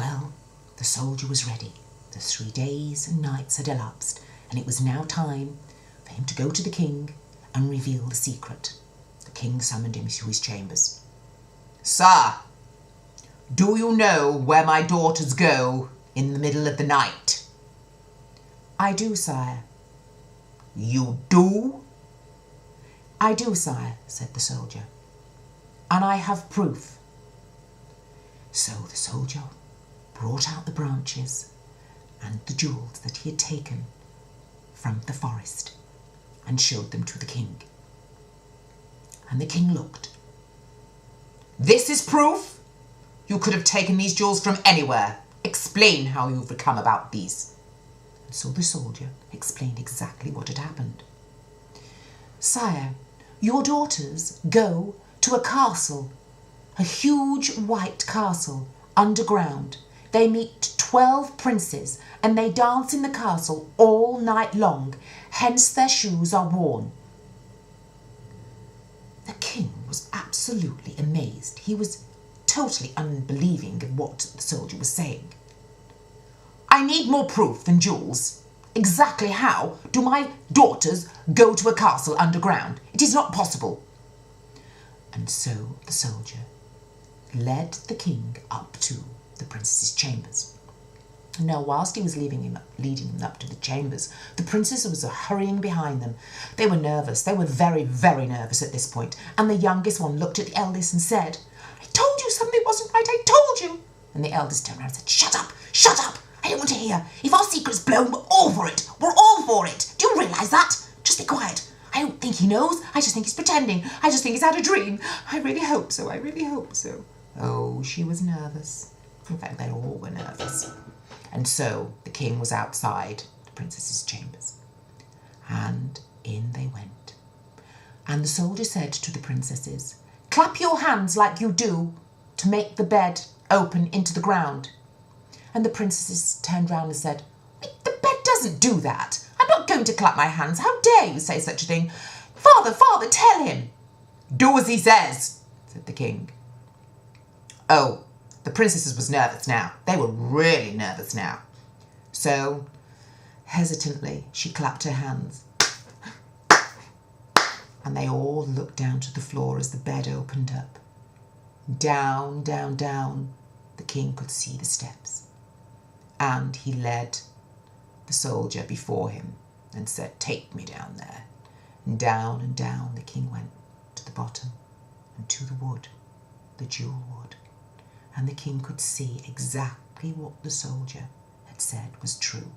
Well, the soldier was ready. The 3 days and nights had elapsed, and it was now time for him to go to the king and reveal the secret. The king summoned him to his chambers. "Sir, do you know where my daughters go in the middle of the night?" "I do, sire." "You do?" "I do, sire," said the soldier, "and I have proof." So the soldier brought out the branches and the jewels that he had taken from the forest and showed them to the king. And the king looked. "This is proof? You could have taken these jewels from anywhere. Explain how you've come about these." And so the soldier explained exactly what had happened. "Sire, your daughters go to a castle, a huge white castle underground. They meet 12 princes and they dance in the castle all night long, hence their shoes are worn." The king was absolutely amazed. He was totally unbelieving of what the soldier was saying. "I need more proof than jewels. Exactly how do my daughters go to a castle underground? It is not possible." And so the soldier led the king up to the princess's chambers. Now, whilst he was leading them up to the chambers, the princess was hurrying behind them. They were nervous. They were very, very nervous at this point. And the youngest one looked at the eldest and said, "I told you something wasn't right. I told you." And the eldest turned around and said, "Shut up, shut up. I don't want to hear. If our secret's blown, we're all for it. We're all for it. Do you realise that? Just be quiet. I don't think he knows. I just think he's pretending. I just think he's had a dream. I really hope so. I really hope so." Oh, she was nervous. In fact, they all were nervous. And so the king was outside the princess's chambers. And in they went. And the soldier said to the princesses, "Clap your hands like you do to make the bed open into the ground." And the princesses turned round and said, "The bed doesn't do that. I'm not going to clap my hands. How dare you say such a thing? Father, father, tell him." "Do as he says," said the king. Oh, the princesses was nervous now. They were really nervous now. So, hesitantly, she clapped her hands. And they all looked down to the floor as the bed opened up. Down, down, down, the king could see the steps. And he led the soldier before him and said, "Take me down there." And down the king went to the bottom and to the wood, the jewel wood. And the king could see exactly what the soldier had said was true.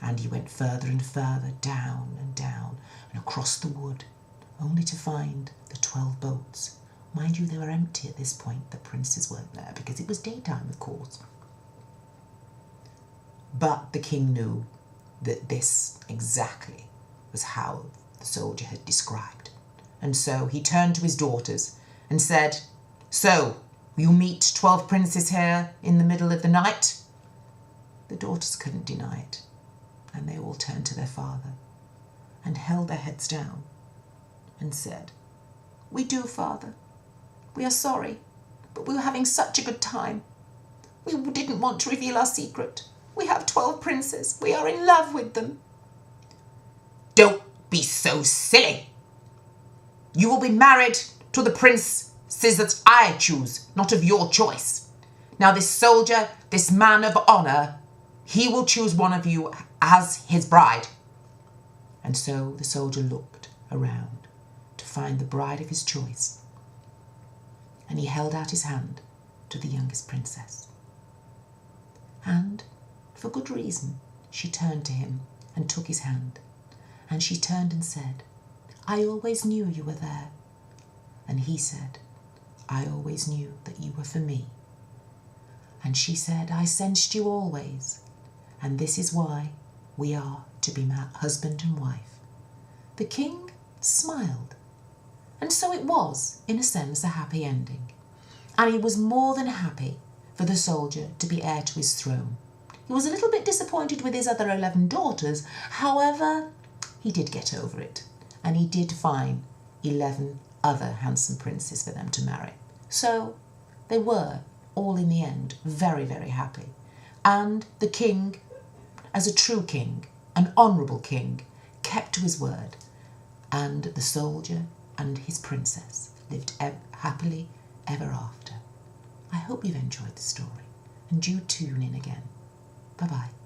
And he went further and further down and across the wood, only to find the 12 boats. Mind you, they were empty at this point. The princes weren't there because it was daytime, of course. But the king knew that this exactly was how the soldier had described. And so he turned to his daughters and said, "So, you meet 12 princes here in the middle of the night?" The daughters couldn't deny it, and they all turned to their father and held their heads down and said, "We do, father. We are sorry, but we were having such a good time. We didn't want to reveal our secret. We have 12 princes. We are in love with them." "Don't be so silly. You will be married to the princes that I choose, not of your choice. Now this soldier, this man of honour, he will choose one of you as his bride." And so the soldier looked around to find the bride of his choice. And he held out his hand to the youngest princess. And, for good reason, she turned to him and took his hand. And she turned and said, "I always knew you were there." And he said, "I always knew that you were for me." And she said, "I sensed you always, and this is why we are to be husband and wife." The king smiled, and so it was, in a sense, a happy ending. And he was more than happy for the soldier to be heir to his throne. He was a little bit disappointed with his other 11 daughters. However, he did get over it, and he did find 11 other handsome princes for them to marry. So they were all in the end very, very happy. And the king, as a true king, an honourable king, kept to his word. And the soldier and his princess lived happily ever after. I hope you've enjoyed the story, and do tune in again. Bye-bye.